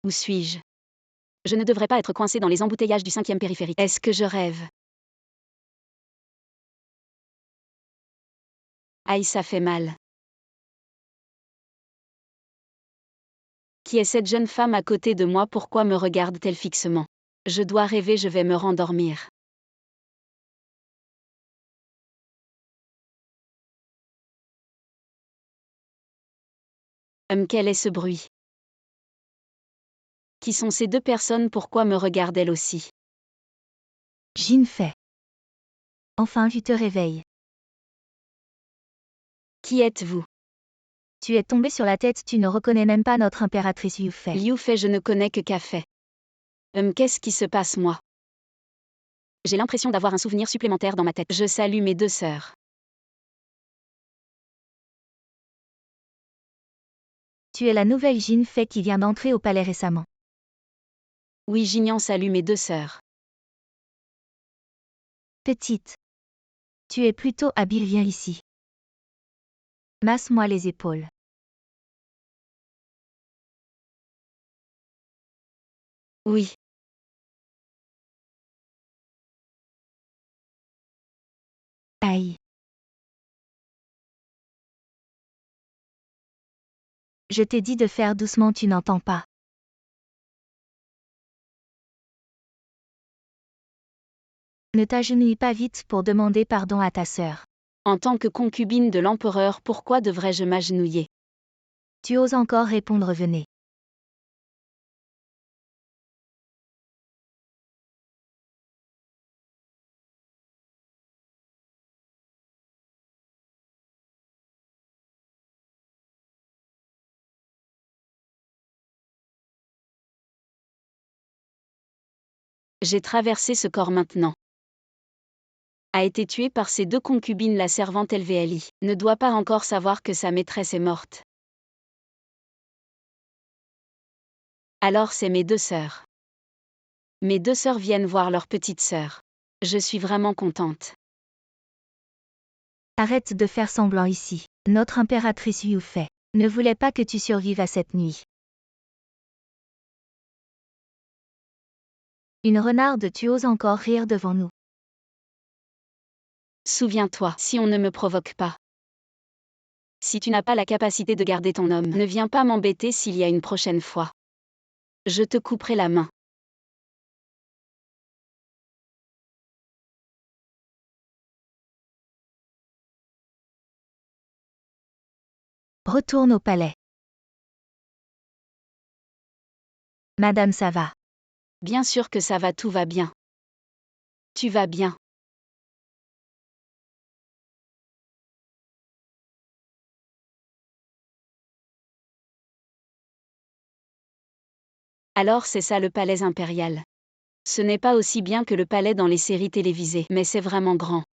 Où suis-je? Je ne devrais pas être coincé dans les embouteillages du 5e périphérique. Est-ce que je rêve? Aïe, ça fait mal. Qui est cette jeune femme à côté de moi? Pourquoi me regarde-t-elle fixement? Je dois rêver, je vais me rendormir. Quel est ce bruit? Qui sont ces deux personnes? Pourquoi me regardent-elles aussi? Jin Fei. Enfin tu te réveilles. Qui êtes-vous? Tu es tombé sur la tête, tu ne reconnais même pas notre impératrice Liu Fei. Liu Fei, je ne connais que Café. Qu'est-ce qui se passe moi? J'ai l'impression d'avoir un souvenir supplémentaire dans ma tête. Je salue mes deux sœurs. Tu es la nouvelle Jin Fei qui vient d'entrer au palais récemment. Oui, Jinian salue mes deux sœurs. Petite. Tu es plutôt habile, viens ici. Masse-moi les épaules. Oui. Aïe. Je t'ai dit de faire doucement, tu n'entends pas. Ne t'agenouille pas vite pour demander pardon à ta sœur. En tant que concubine de l'empereur, pourquoi devrais-je m'agenouiller? Tu oses encore répondre, venez. J'ai traversé ce corps maintenant. A été tué par ses deux concubines. La servante LVLI ne doit pas encore savoir que sa maîtresse est morte. Alors c'est mes deux sœurs. Mes deux sœurs viennent voir leur petite sœur. Je suis vraiment contente. Arrête de faire semblant ici. Notre impératrice Liu Fei ne voulait pas que tu survives à cette nuit. Une renarde, tu oses encore rire devant nous. Souviens-toi, si on ne me provoque pas. Si tu n'as pas la capacité de garder ton homme, ne viens pas m'embêter s'il y a une prochaine fois. Je te couperai la main. Retourne au palais. Madame, ça va. Bien sûr que ça va, tout va bien. Tu vas bien. Alors c'est ça le palais impérial. Ce n'est pas aussi bien que le palais dans les séries télévisées, mais c'est vraiment grand.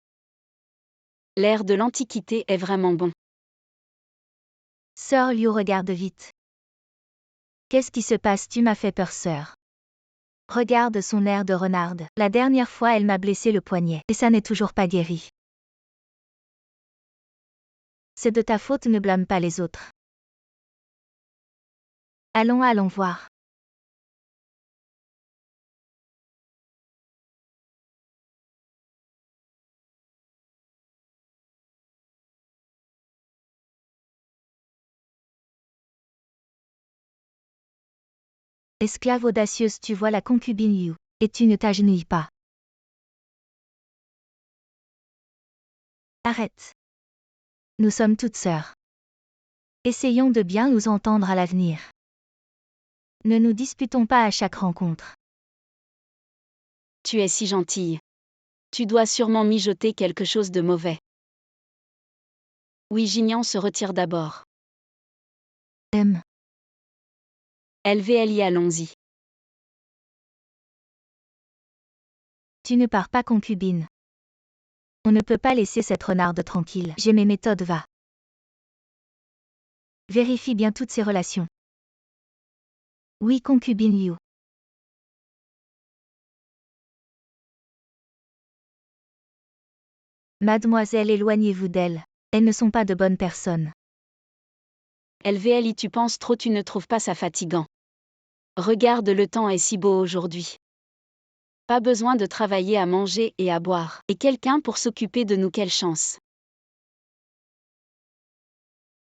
L'air de l'Antiquité est vraiment bon. Sœur Liu, regarde vite. Qu'est-ce qui se passe? Tu m'as fait peur, sœur. Regarde son air de renarde. La dernière fois, elle m'a blessé le poignet, et ça n'est toujours pas guéri. C'est de ta faute, ne blâme pas les autres. Allons voir. Esclave audacieuse, tu vois la concubine Liu, et tu ne t'agenouilles pas. Arrête. Nous sommes toutes sœurs. Essayons de bien nous entendre à l'avenir. Ne nous disputons pas à chaque rencontre. Tu es si gentille. Tu dois sûrement mijoter quelque chose de mauvais. Oui, Jinian se retire d'abord. LVLI, allons-y. Tu ne pars pas, concubine. On ne peut pas laisser cette renarde tranquille. J'ai mes méthodes, va. Vérifie bien toutes ces relations. Oui, concubine Liu. Mademoiselle, éloignez-vous d'elles. Elles ne sont pas de bonnes personnes. LVLI, tu penses trop, tu ne trouves pas ça fatigant? Regarde, le temps est si beau aujourd'hui. Pas besoin de travailler à manger et à boire. Et quelqu'un pour s'occuper de nous, quelle chance.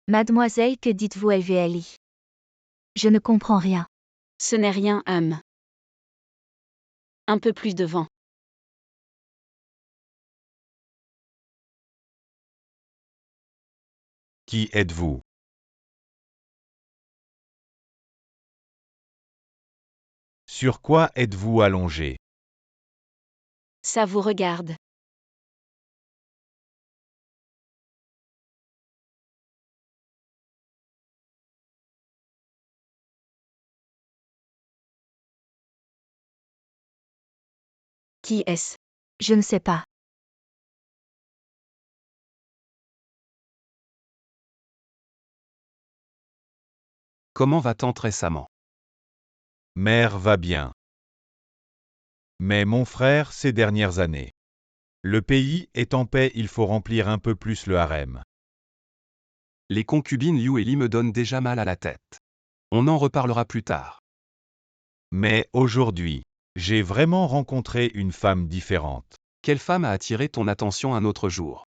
Mademoiselle, que dites-vous, LVLI? Je ne comprends rien. Ce n'est rien, Un peu plus de vent. Qui êtes-vous? Sur quoi êtes-vous allongé? Ça vous regarde. Qui est-ce? Je ne sais pas. Comment va tante récemment? Mère va bien. Mais mon frère ces dernières années. Le pays est en paix, il faut remplir un peu plus le harem. Les concubines Liu et Li me donnent déjà mal à la tête. On en reparlera plus tard. Mais aujourd'hui, j'ai vraiment rencontré une femme différente. Quelle femme a attiré ton attention un autre jour?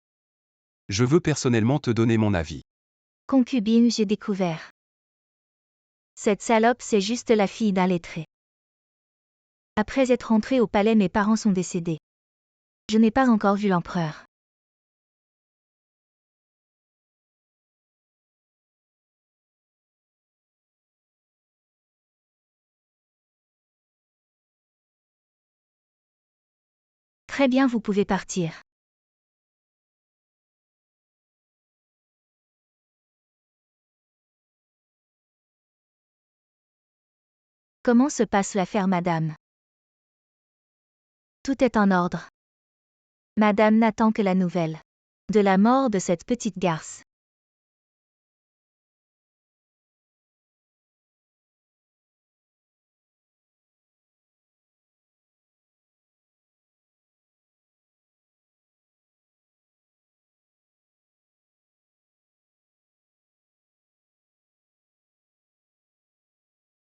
Je veux personnellement te donner mon avis. Concubine, j'ai découvert. Cette salope, c'est juste la fille d'un lettré. Après être entrée au palais, mes parents sont décédés. Je n'ai pas encore vu l'empereur. Très bien, vous pouvez partir. Comment se passe l'affaire, madame? Tout est en ordre. Madame n'attend que la nouvelle de la mort de cette petite garce.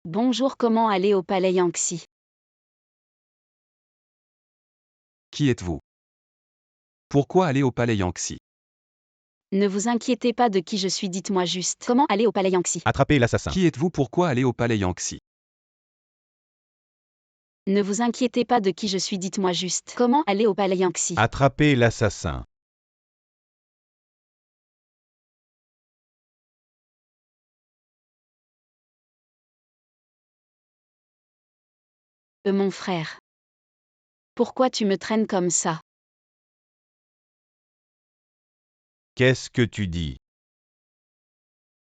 Bonjour, comment aller au palais Yangtze? Qui êtes-vous? Pourquoi aller au palais Yangtze? Ne vous inquiétez pas de qui je suis, dites-moi juste. Comment aller au palais Yangtze? Attrapez l'assassin. Qui êtes-vous? Pourquoi aller au palais Yangtze? Ne vous inquiétez pas de qui je suis, dites-moi juste. Comment aller au palais Yangtze? Attrapez l'assassin. Mon frère. Pourquoi tu me traînes comme ça? Qu'est-ce que tu dis?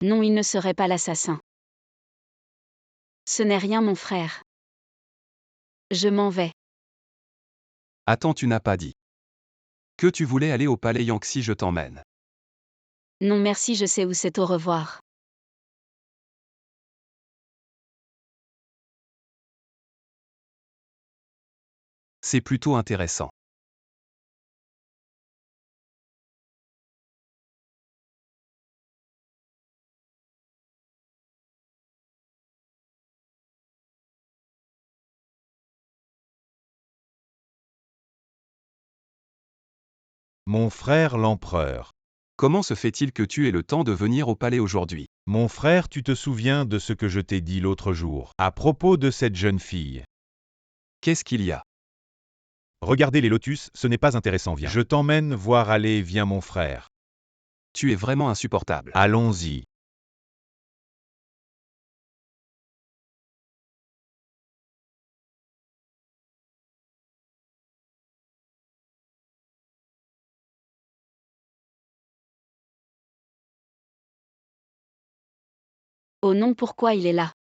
Non, il ne serait pas l'assassin. Ce n'est rien, mon frère. Je m'en vais. Attends, tu n'as pas dit que tu voulais aller au palais Yangtze, je t'emmène. Non merci, je sais où c'est, au revoir. C'est plutôt intéressant. Mon frère l'empereur. Comment se fait-il que tu aies le temps de venir au palais aujourd'hui? Mon frère, tu te souviens de ce que je t'ai dit l'autre jour, à propos de cette jeune fille? Qu'est-ce qu'il y a? Regardez les lotus, ce n'est pas intéressant, viens. Je t'emmène voir, allez, viens mon frère. Tu es vraiment insupportable. Allons-y. Oh non, pourquoi il est là?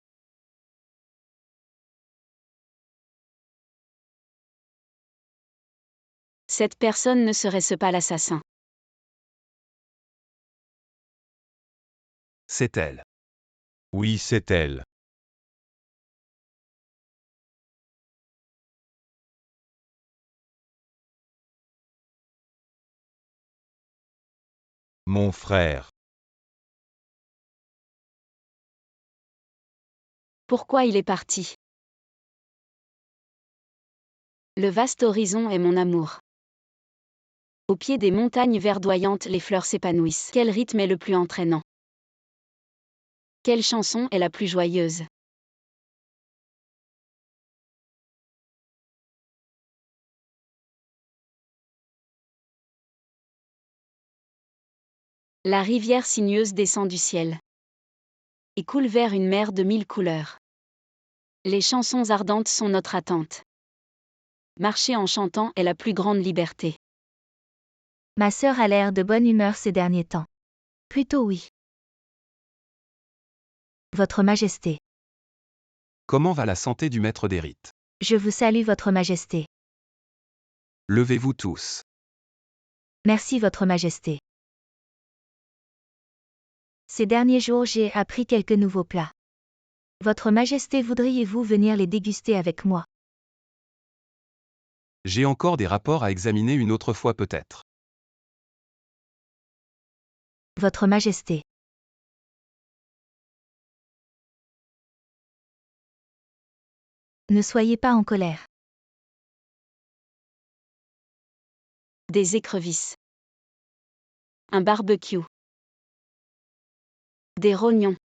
Cette personne ne serait-ce pas l'assassin? C'est elle. Oui, c'est elle. Mon frère. Pourquoi il est parti? Le vaste horizon est mon amour. Au pied des montagnes verdoyantes, les fleurs s'épanouissent. Quel rythme est le plus entraînant? Quelle chanson est la plus joyeuse? La rivière sinueuse descend du ciel et coule vers une mer de 1000 couleurs. Les chansons ardentes sont notre attente. Marcher en chantant est la plus grande liberté. Ma sœur a l'air de bonne humeur ces derniers temps. Plutôt oui. Votre Majesté. Comment va la santé du maître des rites? Je vous salue, Votre Majesté. Levez-vous tous. Merci, Votre Majesté. Ces derniers jours, j'ai appris quelques nouveaux plats. Votre Majesté, voudriez-vous venir les déguster avec moi? J'ai encore des rapports à examiner une autre fois peut-être. Votre Majesté. Ne soyez pas en colère. Des écrevisses. Un barbecue. Des rognons.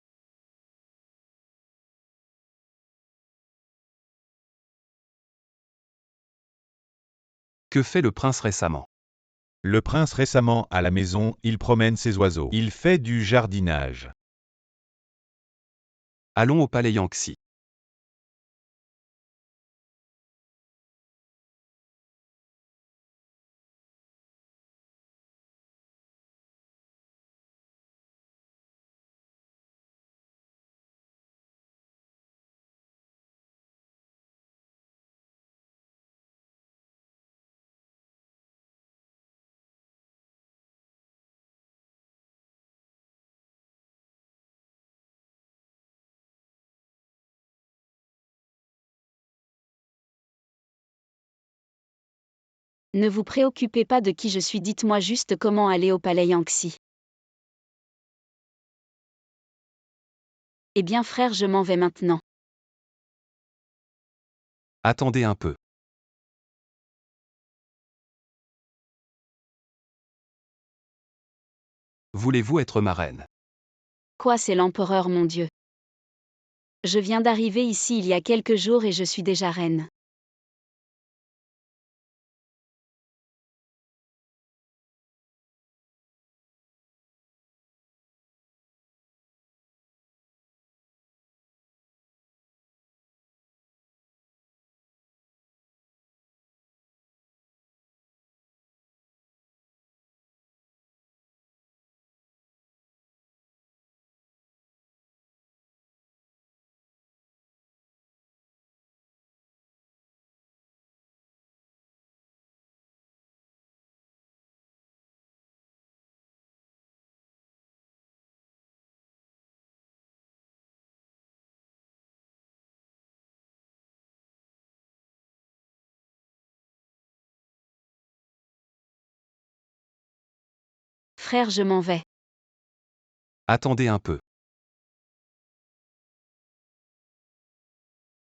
Que fait le prince récemment? Le prince récemment à la maison, il promène ses oiseaux. Il fait du jardinage. Allons au palais Yangtze. Ne vous préoccupez pas de qui je suis, dites-moi juste comment aller au palais Yangtze. Eh bien frère, je m'en vais maintenant. Attendez un peu. Voulez-vous être ma reine? Quoi, c'est l'empereur, mon Dieu? Je viens d'arriver ici il y a quelques jours et je suis déjà reine. Frère, je m'en vais. Attendez un peu.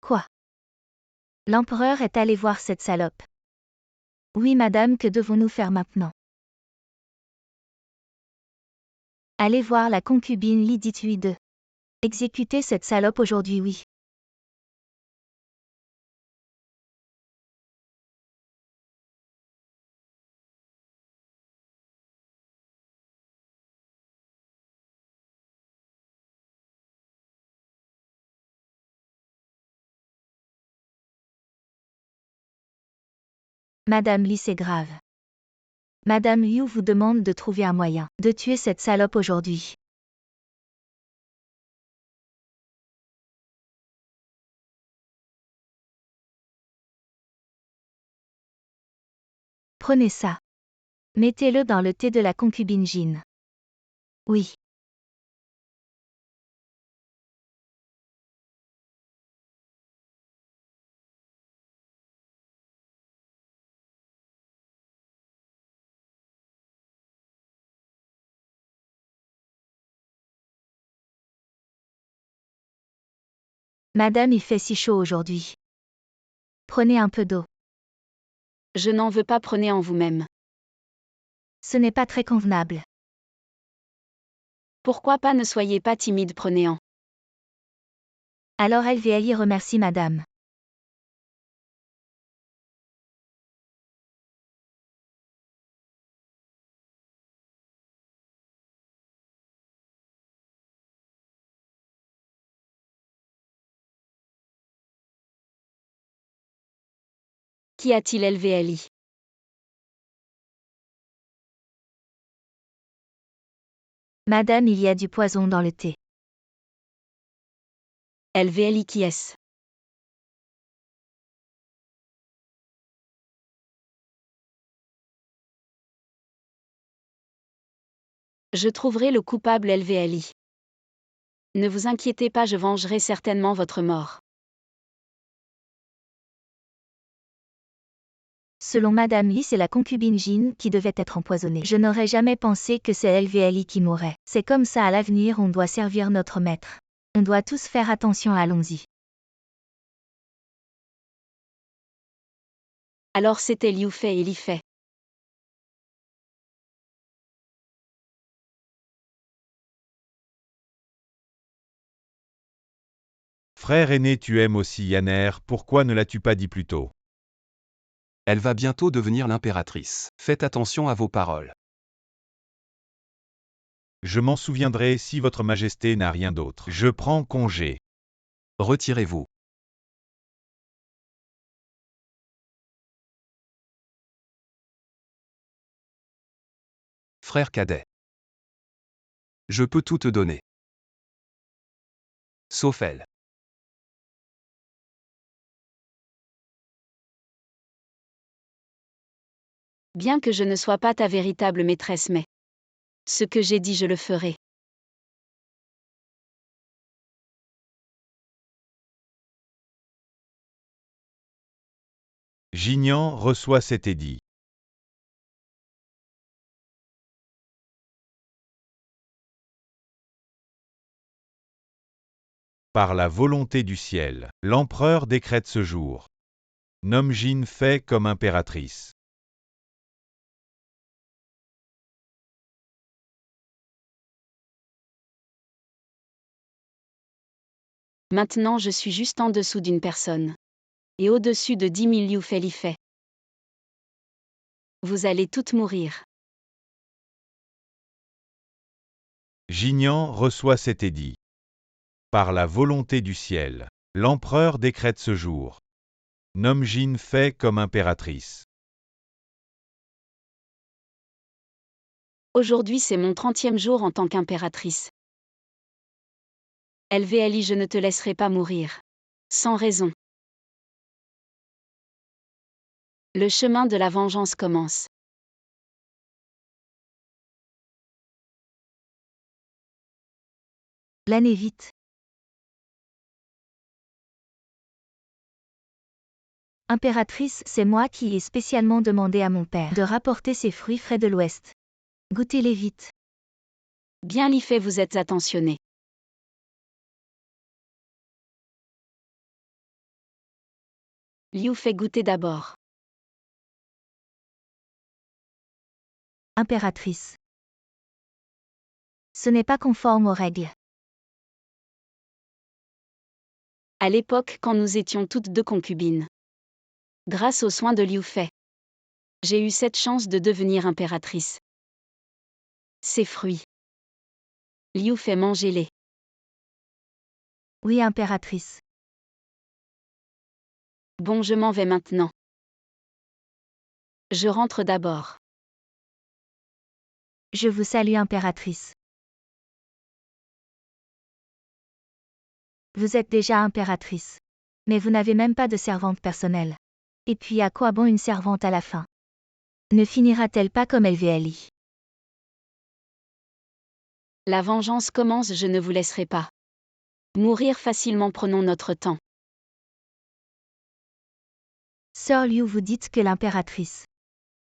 Quoi? L'empereur est allé voir cette salope. Oui, madame, que devons-nous faire maintenant? Allez voir la concubine Lydie Tuide. Exécutez cette salope aujourd'hui, oui. Madame Lee, c'est grave. Madame Liu vous demande de trouver un moyen de tuer cette salope aujourd'hui. Prenez ça. Mettez-le dans le thé de la concubine Jin. Oui. Madame, il fait si chaud aujourd'hui. Prenez un peu d'eau. Je n'en veux pas, prenez en vous-même. Ce n'est pas très convenable. Pourquoi pas, ne soyez pas timide, prenez en. Alors LVLI remercie Madame. Qu'y a-t-il, LVLI? Madame, il y a du poison dans le thé. LVLI, qui est-ce? Je trouverai le coupable, LVLI. Ne vous inquiétez pas, je vengerai certainement votre mort. Selon Madame Lee, c'est la concubine Jean qui devait être empoisonnée. Je n'aurais jamais pensé que c'est LVLI qui mourrait. C'est comme ça, à l'avenir on doit servir notre maître. On doit tous faire attention, allons-y. Alors c'était Liu Fei et Li Fei. Frère aîné, tu aimes aussi Yanner, pourquoi ne l'as-tu pas dit plus tôt? Elle va bientôt devenir l'impératrice. Faites attention à vos paroles. Je m'en souviendrai si votre majesté n'a rien d'autre. Je prends congé. Retirez-vous. Frère cadet. Je peux tout te donner. Sauf elle. Bien que je ne sois pas ta véritable maîtresse, mais ce que j'ai dit, je le ferai. Jignan reçoit cet édit. Par la volonté du ciel, l'empereur décrète ce jour. Nomme Jin Fei comme impératrice. Maintenant je suis juste en dessous d'une personne. Et au-dessus de 10 000 Liu Fei Li Fei. Vous allez toutes mourir. Jignan reçoit cet édit. Par la volonté du ciel, l'empereur décrète ce jour. Nomme Jin Fei comme impératrice. Aujourd'hui c'est mon 30e jour en tant qu'impératrice. LVLI, je ne te laisserai pas mourir. Sans raison. Le chemin de la vengeance commence. L'année vite. Impératrice, c'est moi qui ai spécialement demandé à mon père de rapporter ces fruits frais de l'Ouest. Goûtez-les vite. Bien Li Fei, vous êtes attentionné. Liu Fei, goûtez d'abord. Impératrice. Ce n'est pas conforme aux règles. À l'époque quand nous étions toutes deux concubines. Grâce aux soins de Liu Fei. J'ai eu cette chance de devenir impératrice. Ces fruits. Liu Fei, mangez-les. Oui, impératrice. Bon, je m'en vais maintenant. Je rentre d'abord. Je vous salue, impératrice. Vous êtes déjà impératrice. Mais vous n'avez même pas de servante personnelle. Et puis à quoi bon une servante à la fin? Ne finira-t-elle pas comme LVLI? La vengeance commence, je ne vous laisserai pas mourir facilement, prenons notre temps. Sœur Liu, vous dites que l'impératrice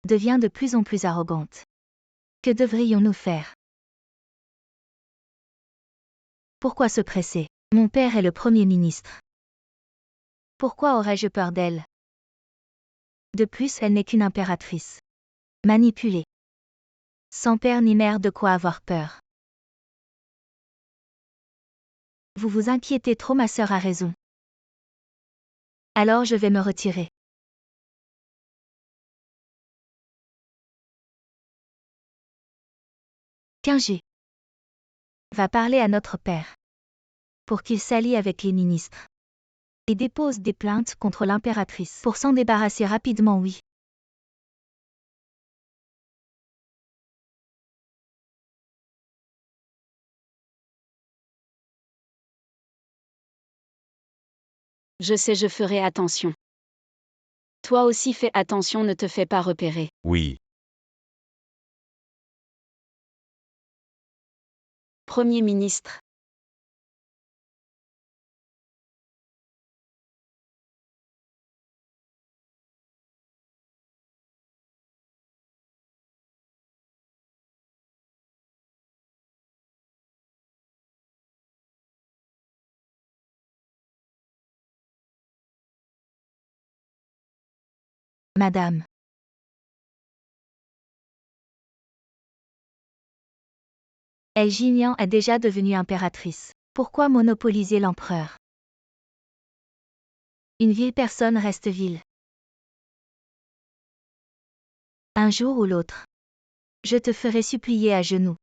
devient de plus en plus arrogante. Que devrions-nous faire? Pourquoi se presser? Mon père est le Premier ministre. Pourquoi aurais-je peur d'elle? De plus, elle n'est qu'une impératrice. Manipulée. Sans père ni mère de quoi avoir peur. Vous vous inquiétez trop, ma sœur a raison. Alors je vais me retirer. Quingé. Va parler à notre père. Pour qu'il s'allie avec les ministres. Et dépose des plaintes contre l'impératrice. Pour s'en débarrasser rapidement, oui. Je sais, je ferai attention. Toi aussi fais attention, ne te fais pas repérer. Oui. Premier ministre. Madame. Elle Jinian est déjà devenue impératrice. Pourquoi monopoliser l'empereur? Une vile personne reste vile. Un jour ou l'autre. Je te ferai supplier à genoux.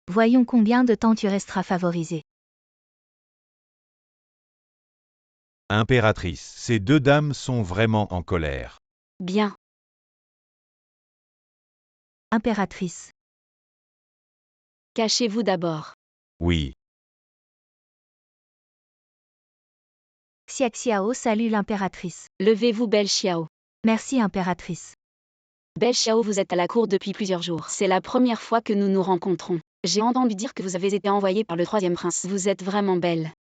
Voyons combien de temps tu resteras favorisé. Impératrice, ces deux dames sont vraiment en colère. Bien. Impératrice. Cachez-vous d'abord. Oui. Xiaxiao salue l'impératrice. Levez-vous, belle Xiao. Merci impératrice. Belle Xiao, vous êtes à la cour depuis plusieurs jours. C'est la première fois que nous nous rencontrons. J'ai entendu dire que vous avez été envoyée par le troisième prince. Vous êtes vraiment belle.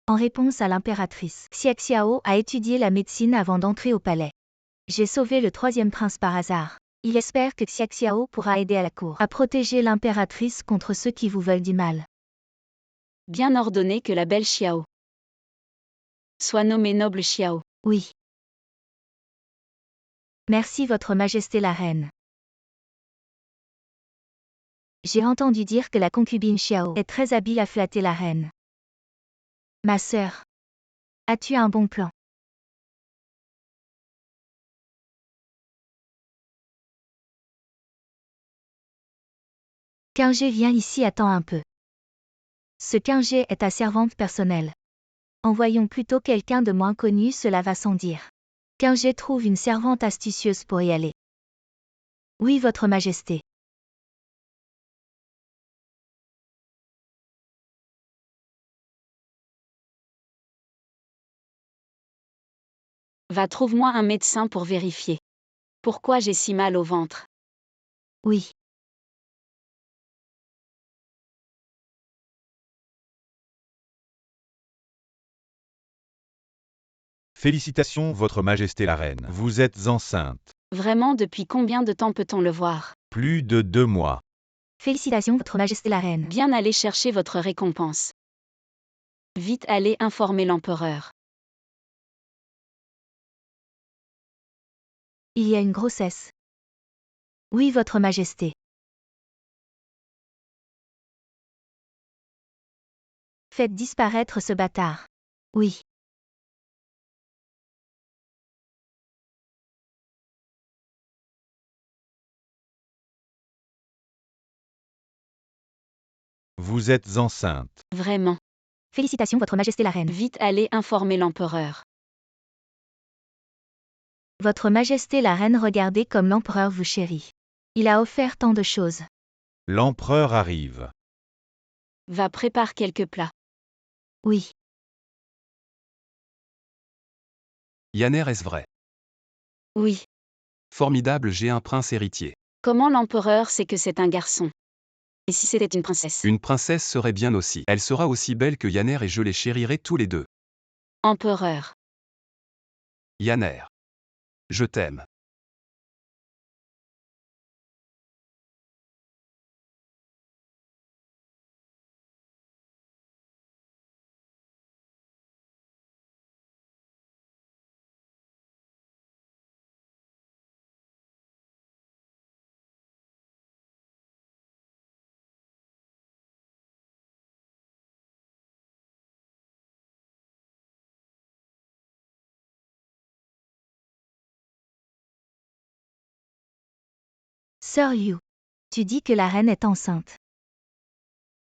En réponse à l'impératrice, Xiaxiao a étudié la médecine avant d'entrer au palais. J'ai sauvé le troisième prince par hasard. Il espère que Xiaxiao pourra aider à la cour à protéger l'impératrice contre ceux qui vous veulent du mal. Bien ordonné que la belle Xiao soit nommée noble Xiao. Oui. Merci Votre Majesté la Reine. J'ai entendu dire que la concubine Xiao est très habile à flatter la reine. Ma sœur. As-tu un bon plan? Quingé vient ici, attends un peu. Ce Quingé est ta servante personnelle. Envoyons plutôt quelqu'un de moins connu, cela va sans dire. Quingé trouve une servante astucieuse pour y aller. Oui, Votre Majesté. Va, trouve-moi un médecin pour vérifier. Pourquoi j'ai si mal au ventre? Oui. Félicitations, Votre Majesté la Reine. Vous êtes enceinte. Vraiment, depuis combien de temps peut-on le voir? Plus de 2 mois. Félicitations, Votre Majesté la Reine. Bien, allez chercher votre récompense. Vite, allez informer l'empereur. Il y a une grossesse. Oui, Votre Majesté. Faites disparaître ce bâtard. Oui. Vous êtes enceinte. Vraiment. Félicitations, Votre Majesté la Reine. Vite, allez informer l'empereur. Votre Majesté la Reine, regardez comme l'empereur vous chérit. Il a offert tant de choses. L'empereur arrive. Va, prépare quelques plats. Oui. Yanner, est-ce vrai? Oui. Formidable, j'ai un prince héritier. Comment l'empereur sait que c'est un garçon? Et si c'était une princesse? Une princesse serait bien aussi. Elle sera aussi belle que Yanner et je les chérirai tous les deux. Empereur. Yanner. Je t'aime. Sœur Yu, tu dis que la reine est enceinte.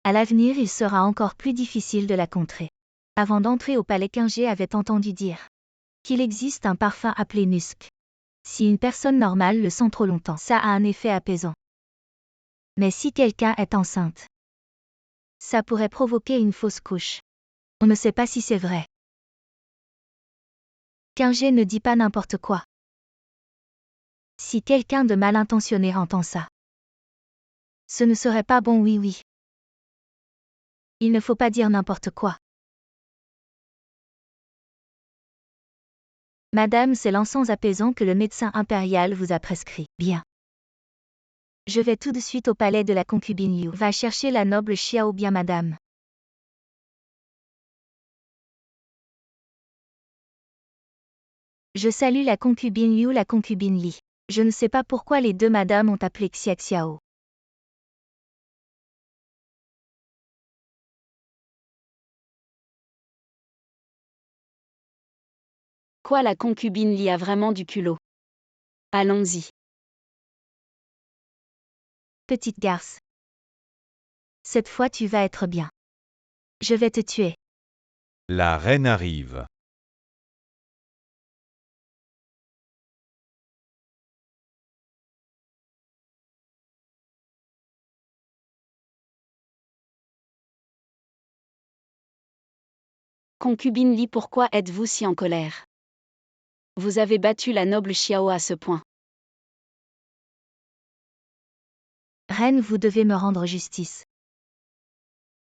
À l'avenir, il sera encore plus difficile de la contrer. Avant d'entrer au palais, Qingje avait entendu dire qu'il existe un parfum appelé musc. Si une personne normale le sent trop longtemps, ça a un effet apaisant. Mais si quelqu'un est enceinte, ça pourrait provoquer une fausse couche. On ne sait pas si c'est vrai. Qingje ne dit pas n'importe quoi. Si quelqu'un de mal intentionné entend ça, ce ne serait pas bon, oui. Il ne faut pas dire n'importe quoi. Madame, c'est l'encens apaisant que le médecin impérial vous a prescrit. Bien. Je vais tout de suite au palais de la concubine Yu. Va chercher la noble Xiao, bien madame. Je salue la concubine Yu, la concubine Li. Je ne sais pas pourquoi les deux madames ont appelé Xia Xiao. Quoi, la concubine Li a vraiment du culot? Allons-y. Petite garce. Cette fois tu vas être bien. Je vais te tuer. La reine arrive. Concubine Li, pourquoi êtes-vous si en colère? Vous avez battu la noble Xiao à ce point. Reine, vous devez me rendre justice.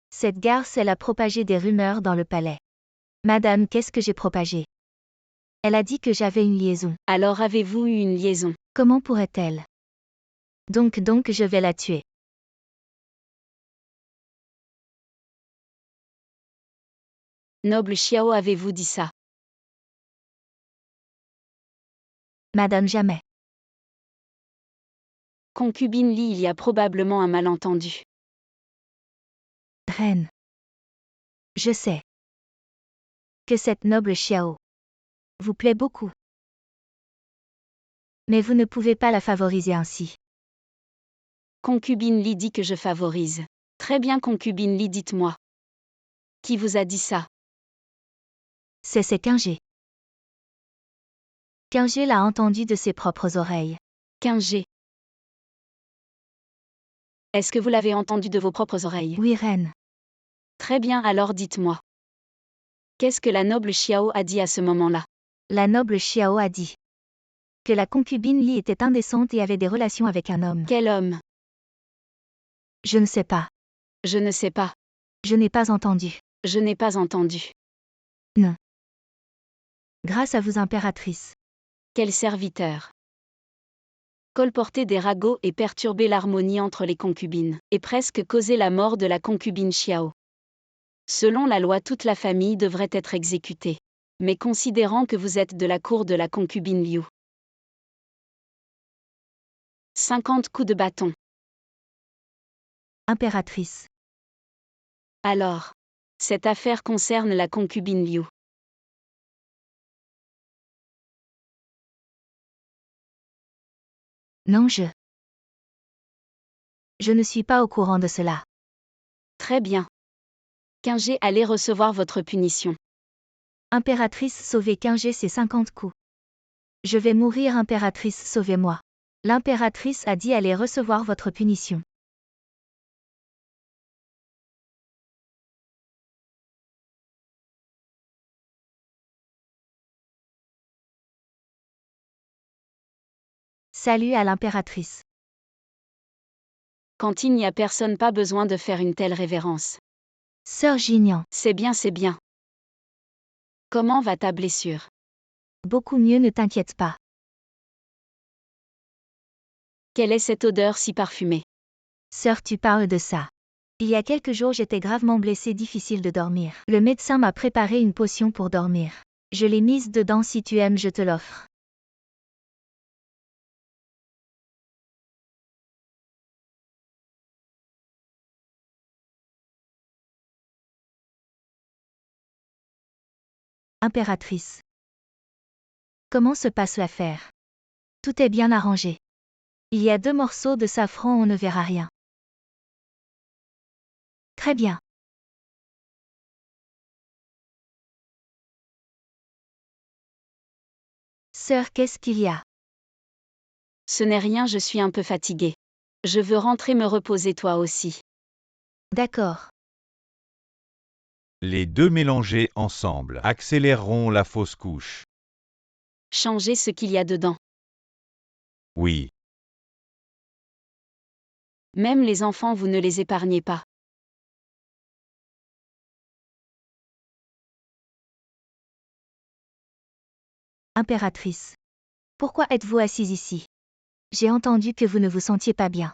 Cette garce, elle a propagé des rumeurs dans le palais. Madame, qu'est-ce que j'ai propagé? Elle a dit que j'avais une liaison. Alors avez-vous eu une liaison? Comment pourrait-elle? Donc je vais la tuer. Noble Xiao, avez-vous dit ça? Madame, jamais. Concubine Li, il y a probablement un malentendu. Reine. Je sais que cette noble Xiao vous plaît beaucoup. Mais vous ne pouvez pas la favoriser ainsi. Concubine Li dit que je favorise. Très bien, concubine Li, dites-moi. Qui vous a dit ça? C'est Qingje. Qingje l'a entendu de ses propres oreilles. Qingje. Est-ce que vous l'avez entendu de vos propres oreilles? Oui, reine. Très bien, alors dites-moi. Qu'est-ce que la noble Xiao a dit à ce moment-là? La noble Xiao a dit que la concubine Li était indécente et avait des relations avec un homme. Quel homme? Je ne sais pas. Je ne sais pas. Je n'ai pas entendu. Je n'ai pas entendu. Non. Grâce à vous, impératrice. Quel serviteur. Colporter des ragots et perturber l'harmonie entre les concubines, et presque causer la mort de la concubine Xiao. Selon la loi, toute la famille devrait être exécutée. Mais considérant que vous êtes de la cour de la concubine Liu. 50 coups de bâton. Impératrice. Alors, cette affaire concerne la concubine Liu. Non, je ne suis pas au courant de cela. Très bien. Qingje, allez recevoir votre punition. Impératrice, sauvez Qingje, ces 50 coups. Je vais mourir, impératrice, sauvez-moi. L'impératrice a dit allez recevoir votre punition. Salut à l'impératrice. Quand il n'y a personne, pas besoin de faire une telle révérence. Sœur Jinian. C'est bien, c'est bien. Comment va ta blessure? Beaucoup mieux, ne t'inquiète pas. Quelle est cette odeur si parfumée? Sœur, tu parles de ça. Il y a quelques jours, j'étais gravement blessée, difficile de dormir. Le médecin m'a préparé une potion pour dormir. Je l'ai mise dedans, si tu aimes, je te l'offre. Impératrice. Comment se passe l'affaire? Tout est bien arrangé. Il y a 2 morceaux de safran, on ne verra rien. Très bien. Sœur, qu'est-ce qu'il y a? Ce n'est rien, je suis un peu fatiguée. Je veux rentrer me reposer toi aussi. D'accord. Les deux mélangés ensemble accéléreront la fausse couche. Changez ce qu'il y a dedans. Oui. Même les enfants, vous ne les épargnez pas. Impératrice. Pourquoi êtes-vous assise ici? J'ai entendu que vous ne vous sentiez pas bien.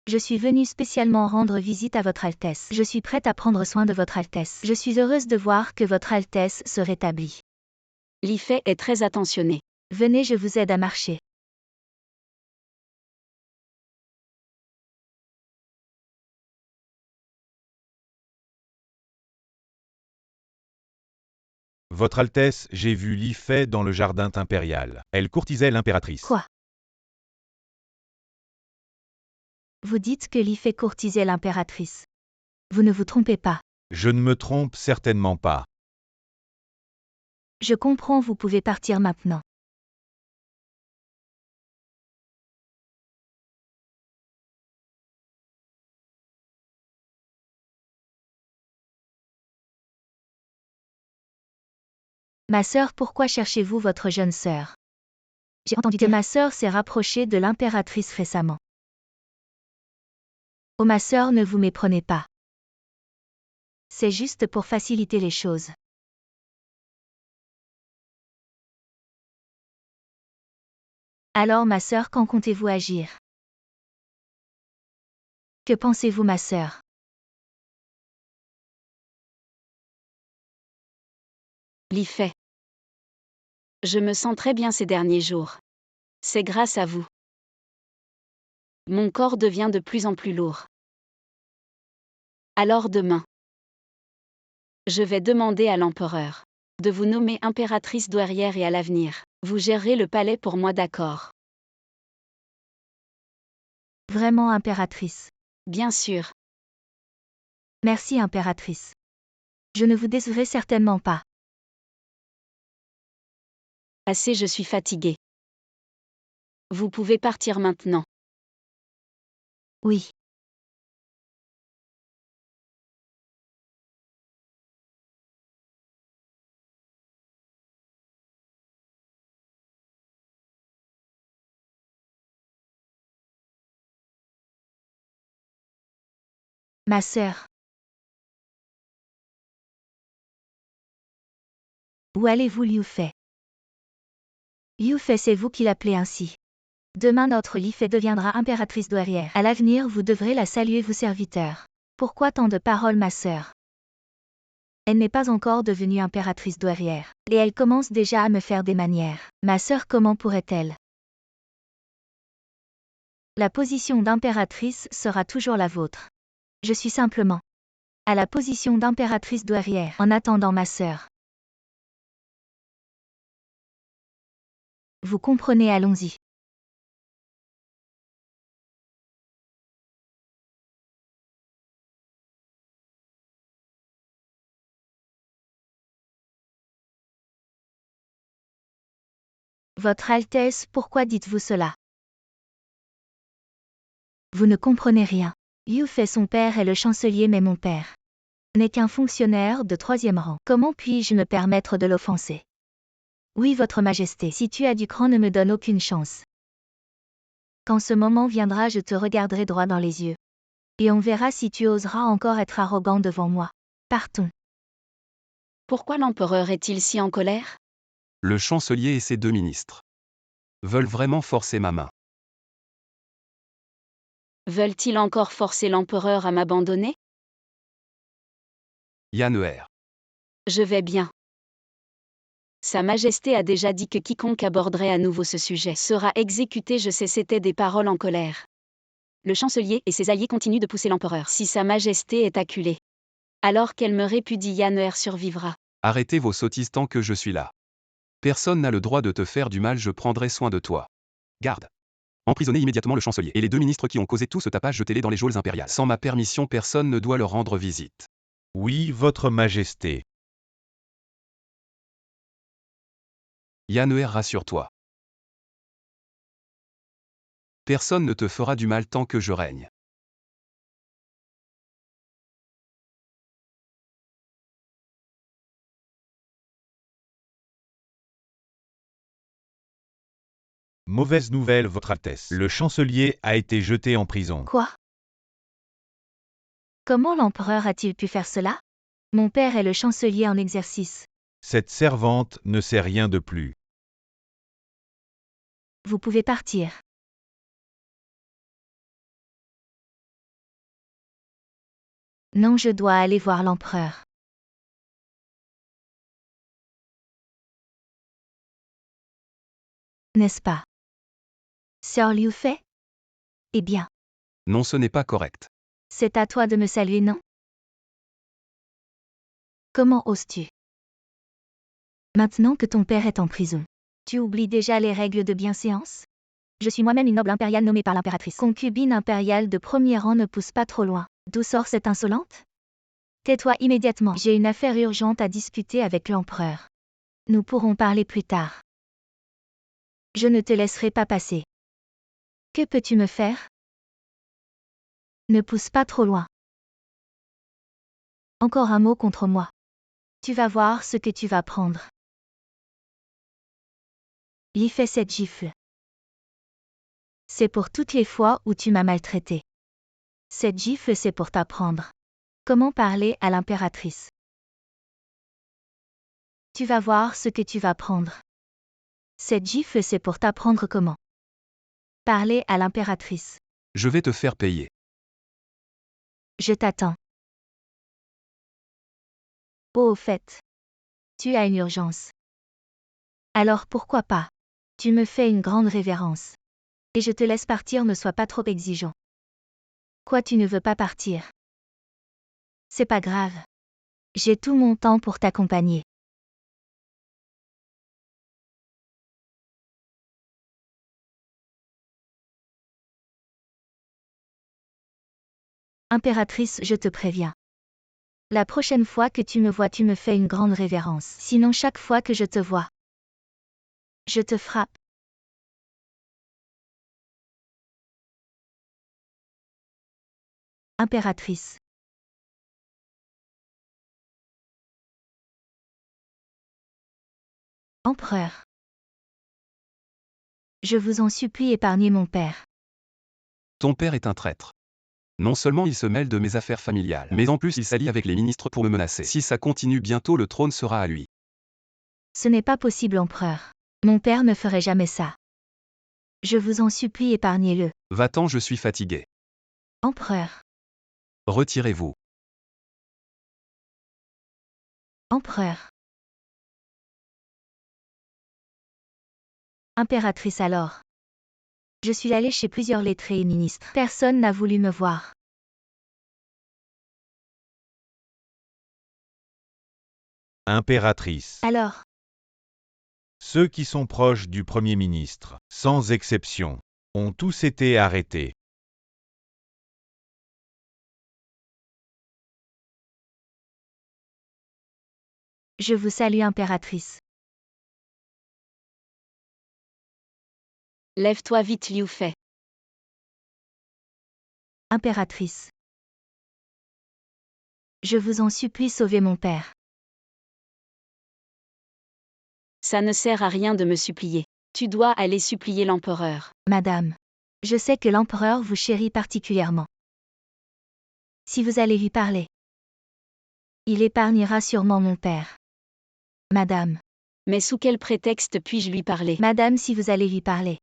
Je suis venue spécialement rendre visite à votre Altesse. Je suis prête à prendre soin de votre Altesse. Je suis heureuse de voir que votre Altesse se rétablit. Li Fei est très attentionné. Venez, je vous aide à marcher. Votre Altesse, j'ai vu Li Fei dans le jardin impérial. Elle courtisait l'impératrice. Quoi? Vous dites que Li Fei courtisait l'impératrice. Vous ne vous trompez pas. Je ne me trompe certainement pas. Je comprends, vous pouvez partir maintenant. Ma sœur, pourquoi cherchez-vous votre jeune sœur? J'ai entendu que ma sœur s'est rapprochée de l'impératrice récemment. Oh ma sœur, ne vous méprenez pas. C'est juste pour faciliter les choses. Alors ma sœur, quand comptez-vous agir? Que pensez-vous ma sœur? Li Fei. Je me sens très bien ces derniers jours. C'est grâce à vous. Mon corps devient de plus en plus lourd. Alors demain, je vais demander à l'empereur de vous nommer impératrice douairière et à l'avenir, vous gérerez le palais pour moi, d'accord? Vraiment impératrice. Bien sûr. Merci impératrice. Je ne vous décevrai certainement pas. Assez, je suis fatiguée. Vous pouvez partir maintenant. Oui. Ma sœur. Où allez-vous, Liu Fei? Liu Fei, c'est vous qui l'appelez ainsi. Demain notre Li Fei deviendra impératrice douairière. À l'avenir vous devrez la saluer, vous serviteurs. Pourquoi tant de paroles ma sœur? Elle n'est pas encore devenue impératrice douairière. Et elle commence déjà à me faire des manières. Ma sœur, comment pourrait-elle? La position d'impératrice sera toujours la vôtre. Je suis simplement à la position d'impératrice douairière. En attendant ma sœur. Vous comprenez, allons-y. Votre Altesse, pourquoi dites-vous cela? Vous ne comprenez rien. Liu Fei, son père est le chancelier, mais mon père n'est qu'un fonctionnaire de 3e rang. Comment puis-je me permettre de l'offenser? Oui, votre majesté, si tu as du cran, ne me donne aucune chance. Quand ce moment viendra, je te regarderai droit dans les yeux. Et on verra si tu oseras encore être arrogant devant moi. Partons. Pourquoi l'empereur est-il si en colère? Le chancelier et ses 2 ministres veulent vraiment forcer ma main. Veulent-ils encore forcer l'empereur à m'abandonner? Yanner. Je vais bien. Sa Majesté a déjà dit que quiconque aborderait à nouveau ce sujet sera exécuté. Je sais, c'était des paroles en colère. Le chancelier et ses alliés continuent de pousser l'empereur. Si Sa Majesté est acculée, alors qu'elle me répudie, Yanner survivra. Arrêtez vos sottises tant que je suis là. Personne n'a le droit de te faire du mal, je prendrai soin de toi. Garde. Emprisonnez immédiatement le chancelier. Et les 2 ministres qui ont causé tout ce tapage, jetez-les dans les geôles impériales. Sans ma permission, personne ne doit leur rendre visite. Oui, Votre Majesté. Yanner, rassure-toi. Personne ne te fera du mal tant que je règne. Mauvaise nouvelle, Votre Altesse. Le chancelier a été jeté en prison. Quoi? Comment l'empereur a-t-il pu faire cela? Mon père est le chancelier en exercice. Cette servante ne sait rien de plus. Vous pouvez partir. Non, je dois aller voir l'empereur. N'est-ce pas? Sir Liu Fei? Eh bien, Non, ce n'est pas correct. c'est à toi de me saluer, non? Comment oses-tu? Maintenant que ton père est en prison, tu oublies déjà les règles de bienséance? Je suis moi-même une noble impériale nommée par l'impératrice. Concubine impériale de premier rang, ne pousse pas trop loin. D'où sort cette insolente? Tais-toi immédiatement. J'ai une affaire urgente à discuter avec l'empereur. Nous pourrons parler plus tard. Je ne te laisserai pas passer. Que peux-tu me faire? Ne pousse pas trop loin. Encore un mot contre moi. Tu vas voir ce que tu vas prendre. Lui fais cette gifle. C'est pour toutes les fois où tu m'as maltraité. Cette gifle, c'est pour t'apprendre comment parler à l'impératrice. Tu vas voir ce que tu vas prendre. Cette gifle, c'est pour t'apprendre comment parler à l'impératrice. Je vais te faire payer. Je t'attends. Oh, au fait, tu as une urgence. Alors pourquoi pas? Tu me fais une grande révérence. Et je te laisse partir, ne sois pas trop exigeant. Quoi, tu ne veux pas partir? C'est pas grave. J'ai tout mon temps pour t'accompagner. Impératrice, je te préviens. La prochaine fois que tu me vois, tu me fais une grande révérence. Sinon, chaque fois que je te vois, je te frappe. Impératrice. Empereur. Je vous en supplie, épargnez mon père. Ton père est un traître. Non seulement il se mêle de mes affaires familiales, mais en plus il s'allie avec les ministres pour me menacer. Si ça continue, bientôt le trône sera à lui. Ce n'est pas possible, empereur. Mon père ne ferait jamais ça. Je vous en supplie, épargnez-le. Va-t'en, je suis fatigué. Empereur. Retirez-vous. Empereur. Impératrice alors. Je suis allée chez plusieurs lettrés et ministres. Personne n'a voulu me voir. Impératrice. Alors, Ceux qui sont proches du Premier ministre, sans exception, ont tous été arrêtés. je vous salue, impératrice. Lève-toi vite, Liu Fei. Impératrice. Je vous en supplie, sauvez mon père. Ça ne sert à rien de me supplier. Tu dois aller supplier l'empereur. Madame. Je sais que l'empereur vous chérit particulièrement. Si vous allez lui parler, il épargnera sûrement mon père. Madame. Mais sous quel prétexte puis-je lui parler? Madame, si vous allez lui parler,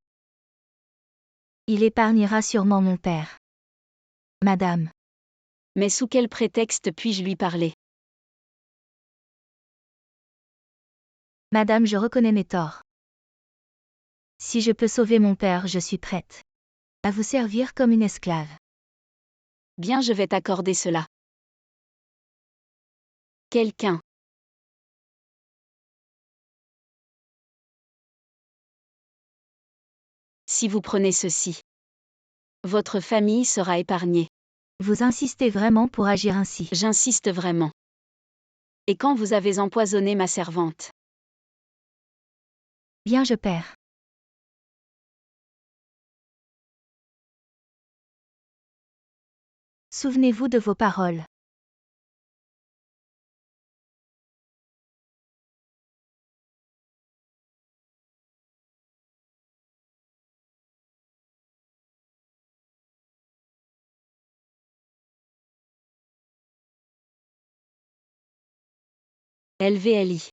il épargnera sûrement mon père. Madame. Mais sous quel prétexte puis-je lui parler? Madame, je reconnais mes torts. Si je peux sauver mon père, je suis prête à vous servir comme une esclave. Bien, je vais t'accorder cela. Quelqu'un. Si vous prenez ceci, votre famille sera épargnée. Vous insistez vraiment pour agir ainsi. J'insiste vraiment. Et quand vous avez empoisonné ma servante? Bien, je perds. Souvenez-vous de vos paroles. LVLI.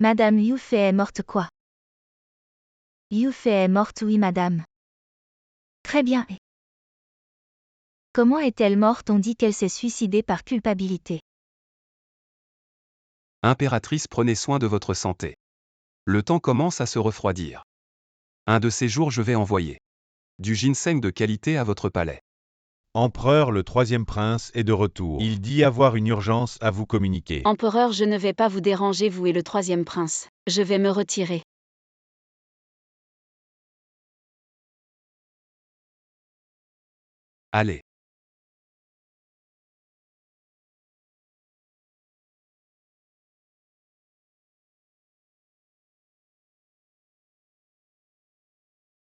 Madame Youfei est morte quoi? Youfei est morte, oui madame. Très bien. Et comment est-elle morte? On dit qu'elle s'est suicidée par culpabilité. Impératrice, prenez soin de votre santé. Le temps commence à se refroidir. Un de ces jours, je vais envoyer du ginseng de qualité à votre palais. Empereur, le troisième prince est de retour. Il dit avoir une urgence à vous communiquer. Empereur, je ne vais pas vous déranger, vous et le troisième prince. Je vais me retirer. Allez.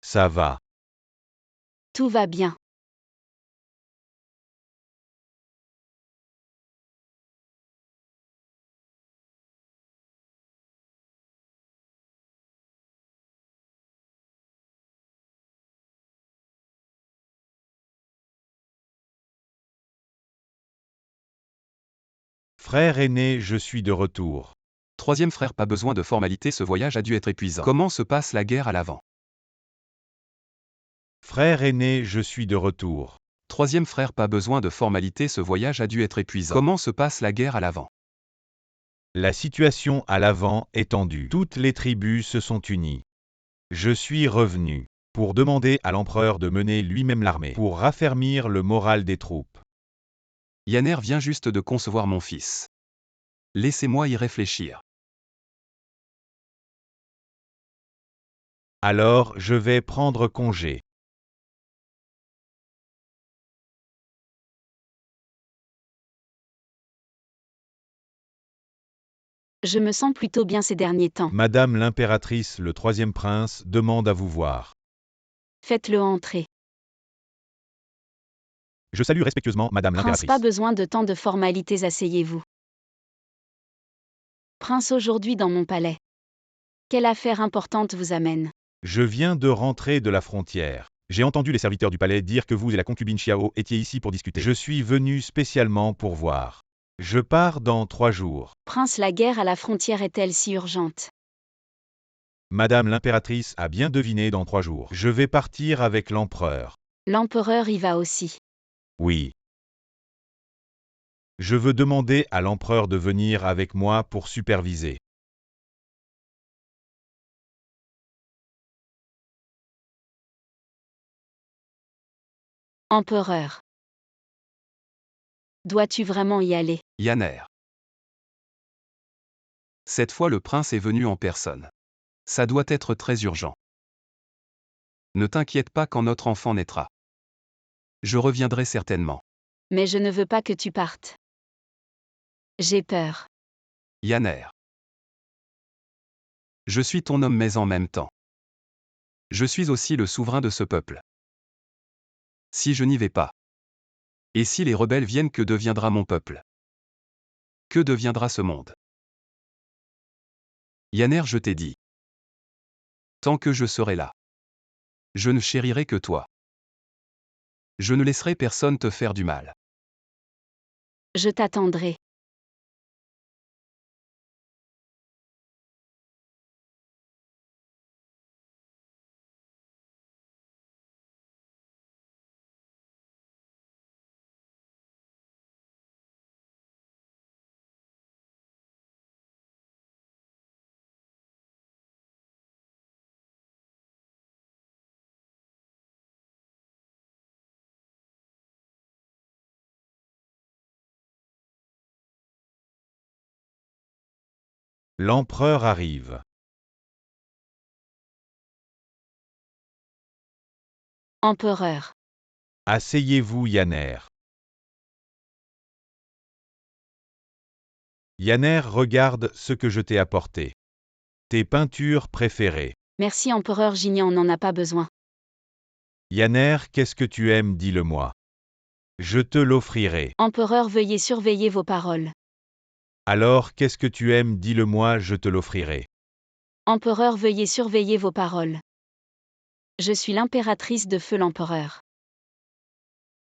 Ça va. Tout va bien. Frère aîné, je suis de retour. Troisième frère, pas besoin de formalité, ce voyage a dû être épuisant. Comment se passe la guerre à l'avant? Frère aîné, je suis de retour. Troisième frère, pas besoin de formalité, ce voyage a dû être épuisant. Comment se passe la guerre à l'avant? La situation à l'avant est tendue. Toutes les tribus se sont unies. Je suis revenu pour demander à l'empereur de mener lui-même l'armée, pour raffermir le moral des troupes. Yanner vient juste de concevoir mon fils. Laissez-moi y réfléchir. Alors, je vais prendre congé. Je me sens plutôt bien ces derniers temps. Madame l'impératrice, le troisième prince, demande à vous voir. Faites-le entrer. Je salue respectueusement Madame Prince, l'impératrice. pas besoin de tant de formalités, asseyez-vous. Prince, aujourd'hui dans mon palais. Quelle affaire importante vous amène? Je viens de rentrer de la frontière. J'ai entendu les serviteurs du palais dire que vous et la concubine Xiao étiez ici pour discuter. Je suis venu spécialement pour voir. Je pars dans 3 jours. Prince, la guerre à la frontière est-elle si urgente? Madame l'impératrice a bien deviné, dans 3 jours. Je vais partir avec l'empereur. L'empereur y va aussi. Oui. Je veux demander à l'empereur de venir avec moi pour superviser. Empereur. Dois-tu vraiment y aller? Yanner. Cette fois, le prince est venu en personne. Ça doit être très urgent. Ne t'inquiète pas quand notre enfant naîtra. Je reviendrai certainement. Mais je ne veux pas que tu partes. J'ai peur. Yanner. Je suis ton homme, mais en même temps, je suis aussi le souverain de ce peuple. Si je n'y vais pas, et si les rebelles viennent, que deviendra mon peuple? Que deviendra ce monde? Yanner, je t'ai dit. Tant que je serai là, je ne chérirai que toi. Je ne laisserai personne te faire du mal. Je t'attendrai. L'empereur arrive. Empereur. Asseyez-vous Yanner. Yanner, regarde ce que je t'ai apporté. Tes peintures préférées. Merci empereur Gignan, on n'en a pas besoin. Yanner, qu'est-ce que tu aimes, dis-le-moi. Je te l'offrirai. Empereur veuillez surveiller vos paroles. Alors, qu'est-ce que tu aimes, dis-le-moi, je te l'offrirai. Empereur veuillez surveiller vos paroles. Je suis l'impératrice de feu l'empereur.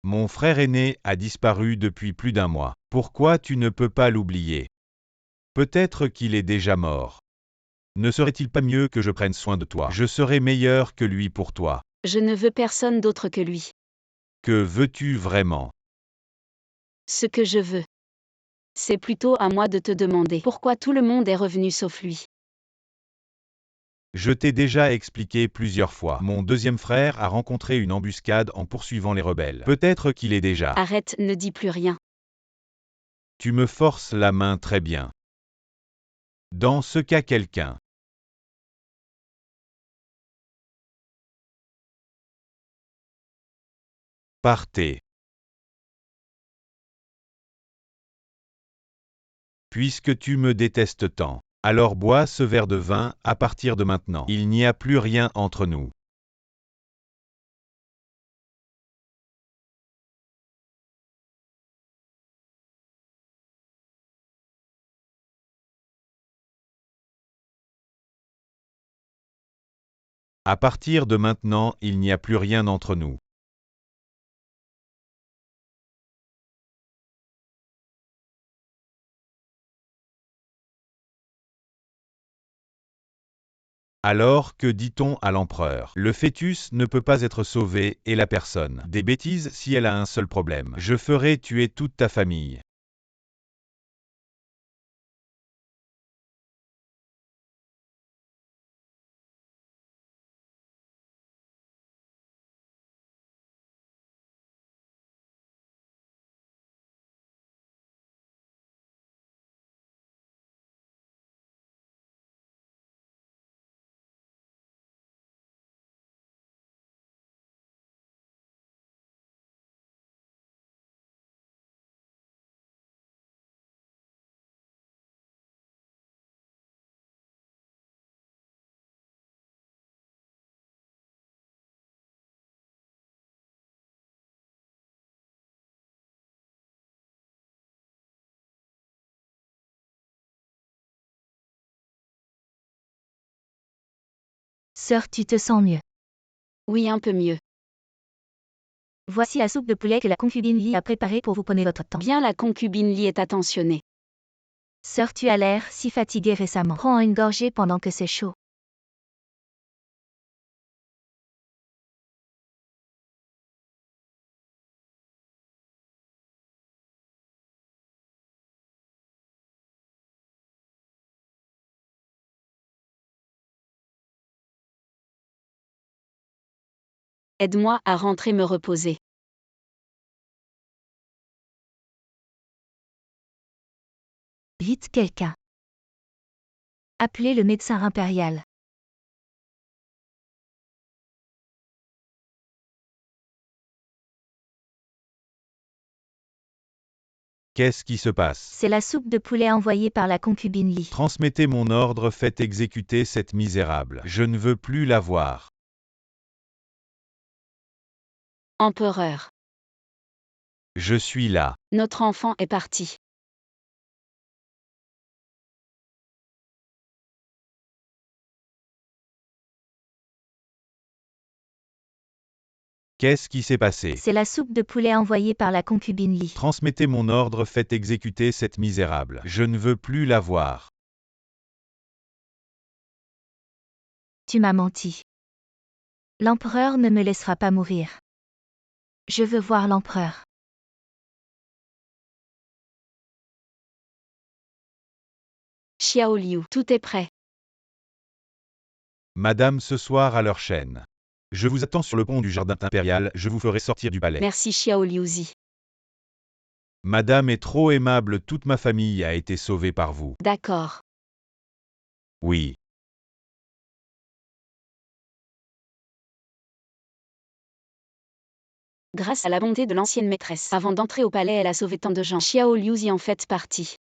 Mon frère aîné a disparu depuis plus d'un mois. Pourquoi tu ne peux pas l'oublier? Peut-être qu'il est déjà mort. Ne serait-il pas mieux que je prenne soin de toi? Je serai meilleur que lui pour toi. Je ne veux personne d'autre que lui. Que veux-tu vraiment? Ce que je veux. C'est plutôt à moi de te demander pourquoi tout le monde est revenu sauf lui. Je t'ai déjà expliqué plusieurs fois. Mon deuxième frère a rencontré une embuscade en poursuivant les rebelles. Peut-être qu'il est déjà. Arrête, ne dis plus rien. Tu me forces la main très bien. Dans ce cas, quelqu'un. Partez. Puisque tu me détestes tant, alors bois ce verre de vin, à partir de maintenant. Il n'y a plus rien entre nous. À partir de maintenant, il n'y a plus rien entre nous. Alors, que dit-on à l'empereur? Le fœtus ne peut pas être sauvé, et la personne. Des bêtises si elle a un seul problème. Je ferai tuer toute ta famille. Sœur, tu te sens mieux. Oui, un peu mieux. Voici la soupe de poulet que la concubine Lee a préparée pour vous, prenez votre temps. Bien, la concubine Lee est attentionnée. Sœur, tu as l'air si fatiguée récemment. Prends une gorgée pendant que c'est chaud. Aide-moi à rentrer me reposer. Vite quelqu'un. Appelez le médecin impérial. Qu'est-ce qui se passe? C'est la soupe de poulet envoyée par la concubine Lee. Transmettez mon ordre, faites exécuter cette misérable. Je ne veux plus la voir. Empereur. Je suis là. Notre enfant est parti. Qu'est-ce qui s'est passé? C'est la soupe de poulet envoyée par la concubine Lee. Transmettez mon ordre, faites exécuter cette misérable. Je ne veux plus la voir. Tu m'as menti. L'empereur ne me laissera pas mourir. Je veux voir l'empereur. Xiao Liu, tout est prêt. Madame, ce soir à leur chaîne. Je vous attends sur le pont du jardin impérial, je vous ferai sortir du palais. Merci Xiao Liuzi. Madame est trop aimable, toute ma famille a été sauvée par vous. D'accord. Oui. Grâce à la bonté de l'ancienne maîtresse, avant d'entrer au palais, elle a sauvé tant de gens. Xiao Liuzi en fait partie.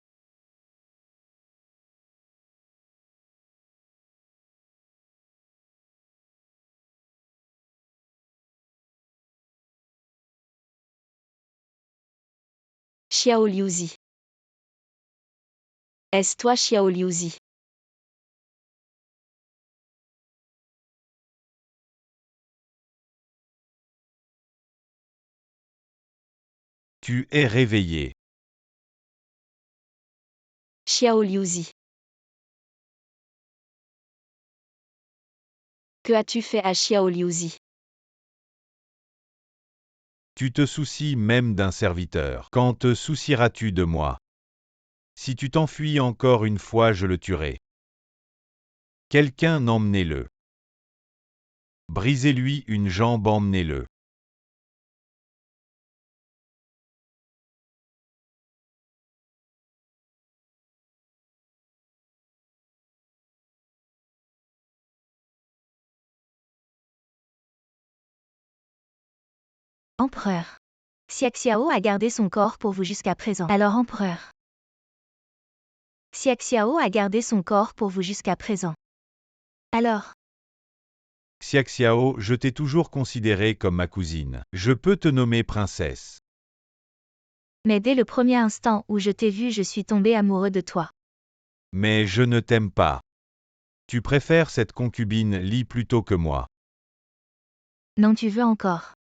Xiao Liuzi. Est-ce toi Xiao Liuzi? Tu es réveillé. Xiao Liuzi. Que as-tu fait à Xiao Liuzi? Tu te soucies même d'un serviteur. Quand te soucieras-tu de moi? Si tu t'enfuis encore une fois, je le tuerai. Quelqu'un emmenez-le. Brisez-lui une jambe, emmenez-le. Empereur. Xiaxiao a gardé son corps pour vous jusqu'à présent. Alors empereur. Xiaxiao a gardé son corps pour vous jusqu'à présent. Alors, Xiaxiao, je t'ai toujours considérée comme ma cousine. Je peux te nommer princesse. mais dès le premier instant où je t'ai vu, je suis tombé amoureux de toi. Mais je ne t'aime pas. Tu préfères cette concubine Li plutôt que moi. Non, tu veux encore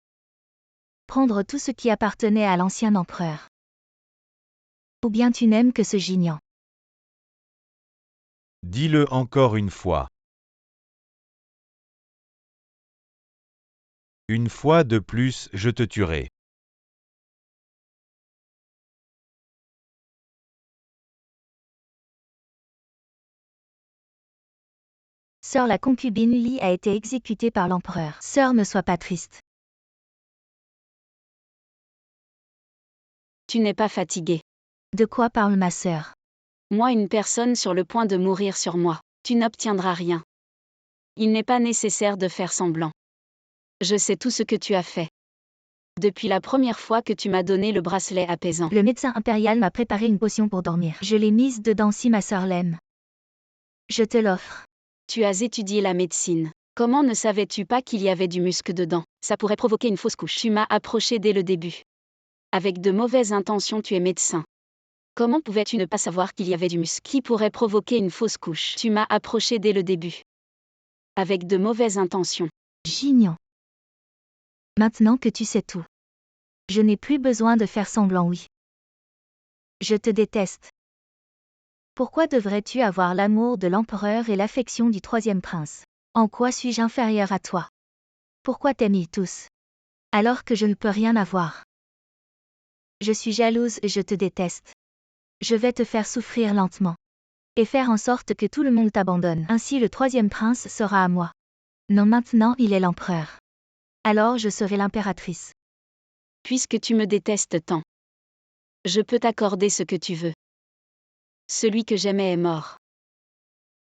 prendre tout ce qui appartenait à l'ancien empereur. Ou bien tu n'aimes que ce Jinian. Dis-le encore une fois. Une fois de plus, je te tuerai. Sœur, la concubine Li a été exécutée par l'empereur. Sœur, ne sois pas triste. Tu n'es pas fatigué. De quoi parle ma sœur? Moi, une personne sur le point de mourir sur moi. Tu n'obtiendras rien. Il n'est pas nécessaire de faire semblant. Je sais tout ce que tu as fait. Depuis la première fois que tu m'as donné le bracelet apaisant. Le médecin impérial m'a préparé une potion pour dormir. Je l'ai mise dedans si ma sœur l'aime. Je te l'offre. Tu as étudié la médecine. Comment ne savais-tu pas qu'il y avait du musc dedans? Ça pourrait provoquer une fausse couche. Tu m'as approché dès le début. Avec de mauvaises intentions, tu es médecin. Comment pouvais-tu ne pas savoir qu'il y avait du musc qui pourrait provoquer une fausse couche? Tu m'as approché dès le début. Avec de mauvaises intentions. Jinian. Maintenant que tu sais tout. Je n'ai plus besoin de faire semblant, oui. Je te déteste. Pourquoi devrais-tu avoir l'amour de l'empereur et l'affection du troisième prince? En quoi suis-je inférieur à toi? Pourquoi t'aimes-ils tous? Alors que je ne peux rien avoir. Je suis jalouse et je te déteste. Je vais te faire souffrir lentement. Et faire en sorte que tout le monde t'abandonne. Ainsi le troisième prince sera à moi. Non, maintenant il est l'empereur. Alors je serai l'impératrice. Puisque tu me détestes tant. Je peux t'accorder ce que tu veux. Celui que j'aimais est mort.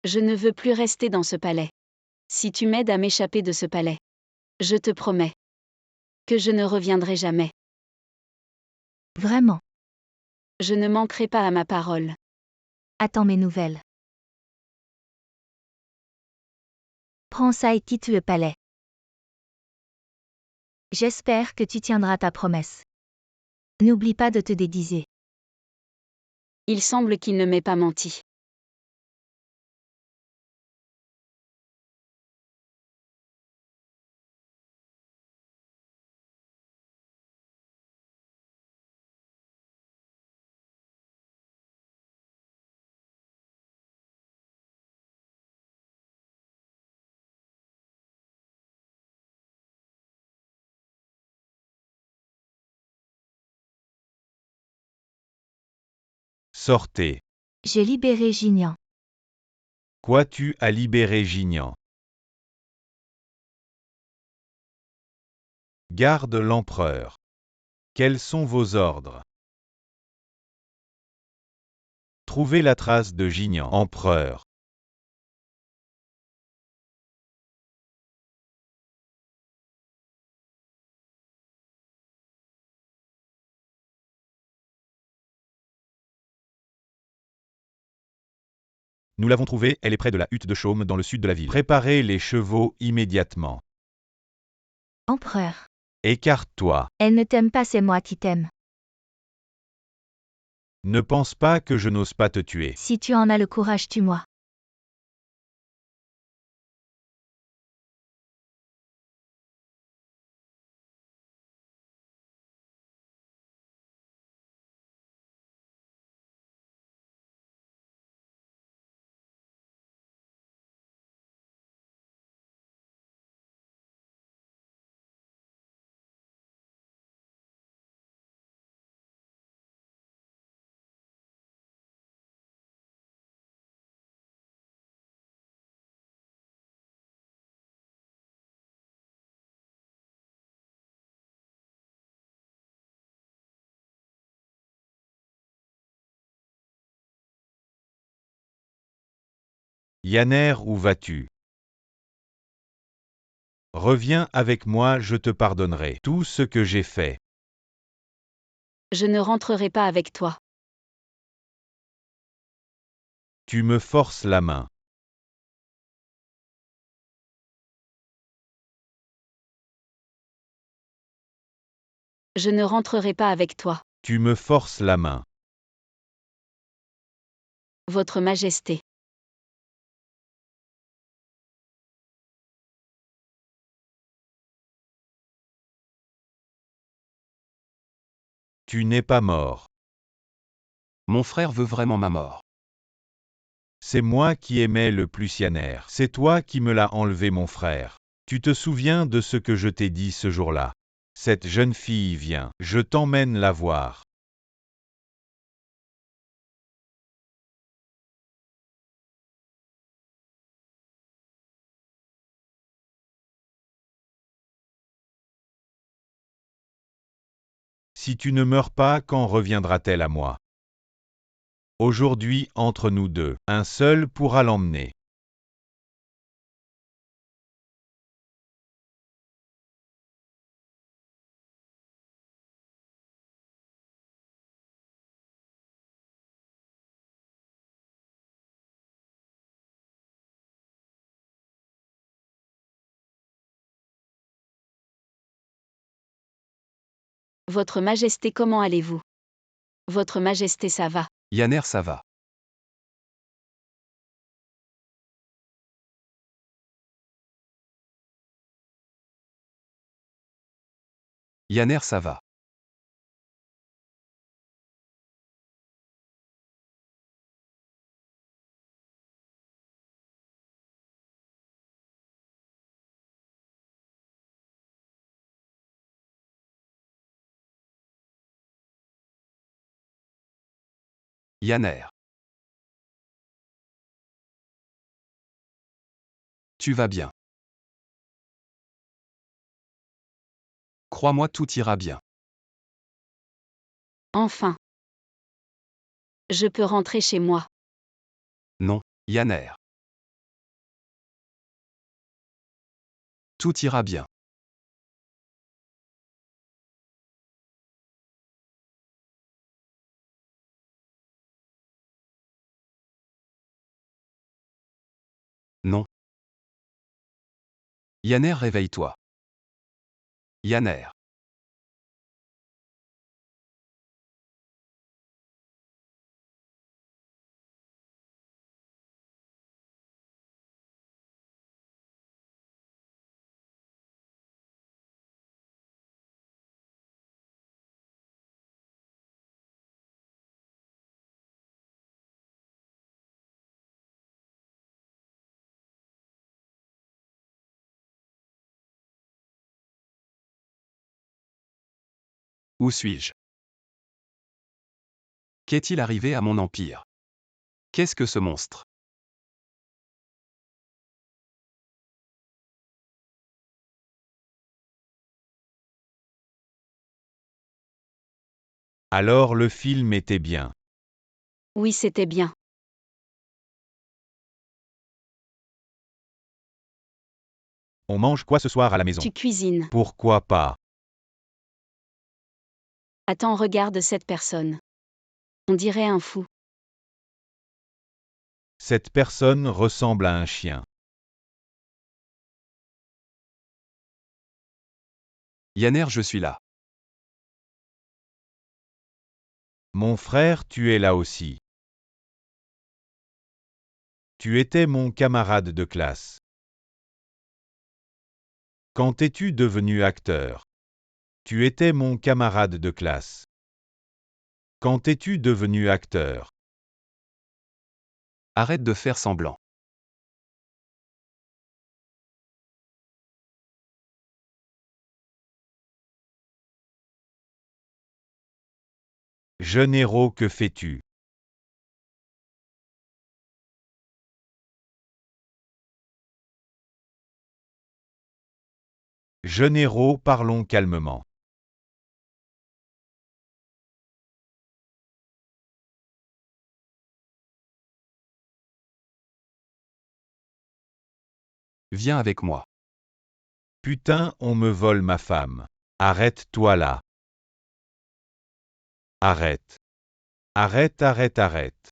Je ne veux plus rester dans ce palais. Si tu m'aides à m'échapper de ce palais, je te promets que je ne reviendrai jamais. Vraiment. Je ne manquerai pas à ma parole. Attends mes nouvelles. Prends ça et quitte le palais. J'espère que tu tiendras ta promesse. N'oublie pas de te déguiser. Il semble qu'il ne m'ait pas menti. Sortez. J'ai libéré Jinian. Quoi, tu as libéré Jinian? Garde l'empereur. Quels sont vos ordres? Trouvez la trace de Jinian, empereur. Nous l'avons trouvée, elle est près de la hutte de Chaume dans le sud de la ville. Préparez les chevaux immédiatement. Empereur. Écarte-toi. Elle ne t'aime pas, c'est moi qui t'aime. Ne pense pas que je n'ose pas te tuer. Si tu en as le courage, tue-moi. Yanner, où vas-tu? Reviens avec moi, je te pardonnerai tout ce que j'ai fait. Je ne rentrerai pas avec toi. Tu me forces la main. Je ne rentrerai pas avec toi. Tu me forces la main. Votre Majesté. Tu n'es pas mort. Mon frère veut vraiment ma mort. C'est moi qui aimais le plus Yanner. C'est toi qui me l'as enlevé, mon frère. Tu te souviens de ce que je t'ai dit ce jour-là? Cette jeune fille vient, je t'emmène la voir. Si tu ne meurs pas, quand reviendra-t-elle à moi? Aujourd'hui, entre nous deux, un seul pourra l'emmener. Votre Majesté, comment allez-vous? Votre Majesté, ça va. Yanner, ça va. Yanner, ça va. Yanner. Tu vas bien. Crois-moi, tout ira bien. Enfin. Je peux rentrer chez moi. Non, Yanner. Tout ira bien. Non. Yanner, réveille-toi. Yanner. Où suis-je? Qu'est-il arrivé à mon empire? Qu'est-ce que ce monstre? Alors le film était bien. Oui, c'était bien. On mange quoi ce soir à la maison? Tu cuisines. Pourquoi pas? Attends, regarde cette personne. On dirait un fou. Cette personne ressemble à un chien. Yanner, je suis là. Mon frère, tu es là aussi. Tu étais mon camarade de classe. Quand es-tu devenu acteur? Tu étais mon camarade de classe. Quand es-tu devenu acteur? Arrête de faire semblant. Jeune héros, que fais-tu? Jeune héros, parlons calmement. Viens avec moi. Putain, on me vole ma femme. Arrête-toi là. Arrête. Arrête, arrête, arrête.